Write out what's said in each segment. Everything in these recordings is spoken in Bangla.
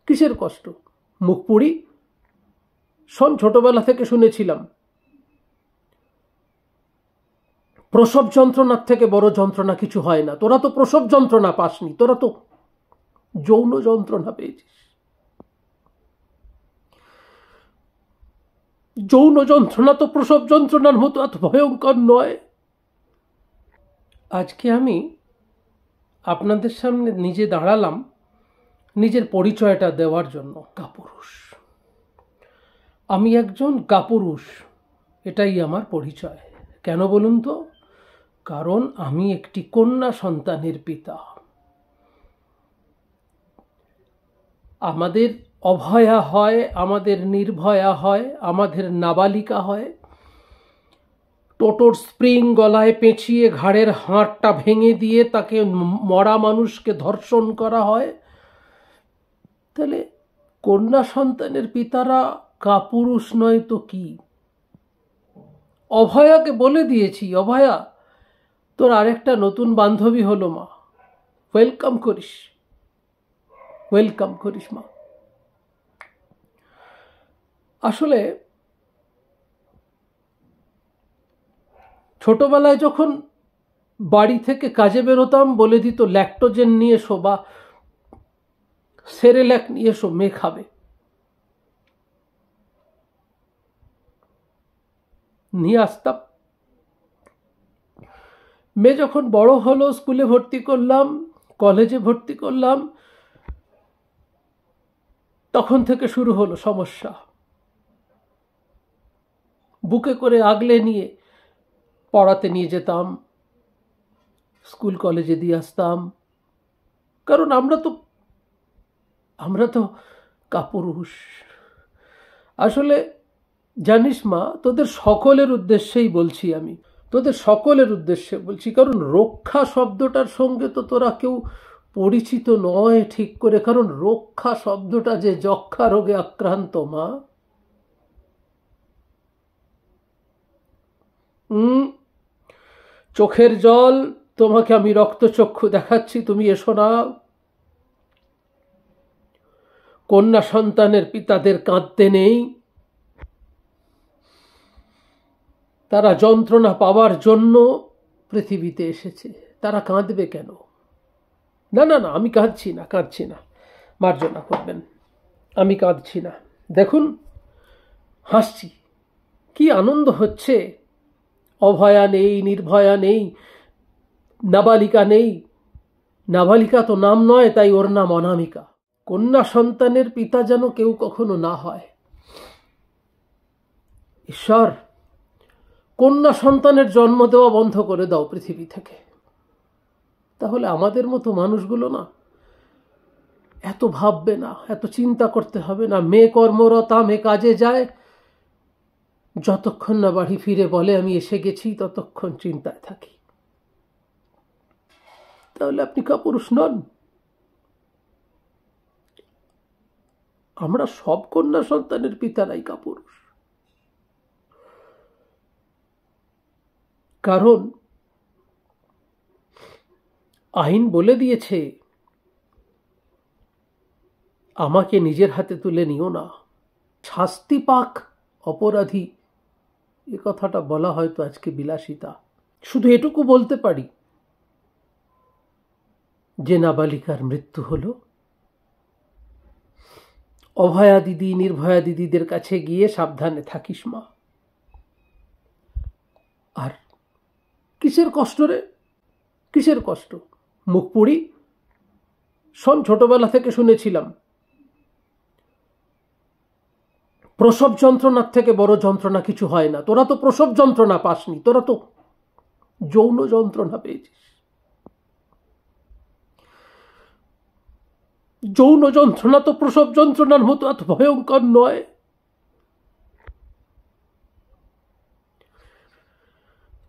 কিসের কষ্ট? মুখ পুড়ি? শোন, ছোটবেলা থেকে শুনেছিলাম প্রসব যন্ত্রণার থেকে বড় যন্ত্রণা কিছু হয় না। তোরা তো প্রসব যন্ত্রণা পাসনি, তোরা তো যৌন যন্ত্রণা পেয়েছিস। যৌন যন্ত্রণা তো প্রসব যন্ত্রণার মতো এত ভয়ঙ্কর নয়। আজকে আমি আপনাদের সামনে নিজে দাঁড়ালাম নিজের পরিচয়টা দেওয়ার জন্য। কাপুরুষ, আমি একজন কাপুরুষ, এটাই আমার পরিচয়। কেন বলুন তো? কারণ আমি একটি কন্যা সন্তানের পিতা। আমাদের অভয়া হয়, আমাদের নির্ভয়া হয়, আমাদের নাবালিকা হয়। টোটোর স্প্রিং গলায় পেঁচিয়ে ঘাড়ের হাড়টা ভেঙে দিয়ে তাকে মরা মানুষকে ধর্ষণ করা হয়। তাহলে কন্যা সন্তানের পিতারা কাপুরুষ নয় তো কি? অভয়াকে বলে দিয়েছি, অভয়া তোর আরেকটা নতুন বান্ধবী হলো মা, ওয়েলকাম করিস, ওয়েলকাম করিস মা। আসলে ছোটবেলায় যখন বাড়ি থেকে কাজে বেরোতাম বলে দিত ল্যাকটোজেন নিয়ে এসো বা সেরেল্যাক নিয়ে এসো, মেয়ে খাবে। নিয়ে আসতাম। মেয়ে যখন বড় হলো, স্কুলে ভর্তি করলাম, কলেজে ভর্তি করলাম, তখন থেকে শুরু হলো সমস্যা। বুকে করে আগলে নিয়ে পড়াতে নিয়ে যেতাম, স্কুল কলেজে দিয়ে আসতাম। কারণ আমরা তো কাপুরুষ। আসলে জানিস মা, তোদের সকলের উদ্দেশ্যেই বলছি, আমি তোদের সকলের উদ্দেশ্যে বলছি। কারণ রক্ষা শব্দটার সঙ্গে তো তোরা কেউ পরিচিত নয় ঠিক করে। কারণ রক্ষা শব্দটা যে যক্ষা রোগে আক্রান্ত মা। চোখের জল, তোমাকে আমি রক্তচক্ষু দেখাচ্ছি, তুমি এসো না। কন্যা সন্তানের পিতাদের কাঁদতে নেই। তারা যন্ত্রণা পাওয়ার জন্য পৃথিবীতে এসেছে, তারা কাঁদবে কেন? না না না, আমি কাঁদছি না, মার্জনা করবেন, আমি কাঁদছি না। দেখুন, হাসছি, কি আনন্দ হচ্ছে। অভয়া নেই, নির্ভয়া নেই, নাবালিকা নেই। নাবালিকা তো নাম নয়, তাই ওর নাম অনামিকা। কন্যা সন্তানের পিতা যেন কেউ কখনো না হয়। ঈশ্বর, কন্যা সন্তানের জন্ম দেওয়া বন্ধ করে দাও পৃথিবী থেকে। তাহলে আমাদের মতো মানুষগুলো না এত ভাববে না, এত চিন্তা করতে হবে না। মেয়ে কর্মরতা, মেয়ে কাজে যায়, যতক্ষণ না বাড়ি ফিরে বলে আমি এসে গেছি, ততক্ষণ চিন্তায় থাকি। তাহলে আপনি কাপুরুষ নন। আমরা সব কন্যা সন্তানের পিতারাই কাপুরুষ। কারণ আইন বলে দিয়েছে আমাকে নিজের হাতে তুলে নিও না, শাস্তি পাক অপরাধী। এ কথাটা বলা হয়তো আজকে বিলাসিতা। শুধু এটুকু বলতে পারি যে নাবালিকার মৃত্যু হলো, অভয়া দিদি, নির্ভয়া দিদিদের কাছে গিয়ে সাবধানে থাকিস মা। আর কিসের কষ্ট রে? কিসের কষ্ট? মুখ পুড়ি? শোন, ছোটবেলা থেকে শুনেছিলাম প্রসব যন্ত্রণার থেকে বড় যন্ত্রণা কিছু হয় না। তোরা তো প্রসব যন্ত্রণা পাসনি, তোরা তো যৌন যন্ত্রণা পেয়েছিস। যৌন যন্ত্রণা তো প্রসব যন্ত্রণার মতো এত ভয়ঙ্কর নয়।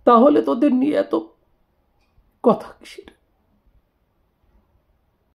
তাহলে তোদের নিয়ে এত কথা কিসের?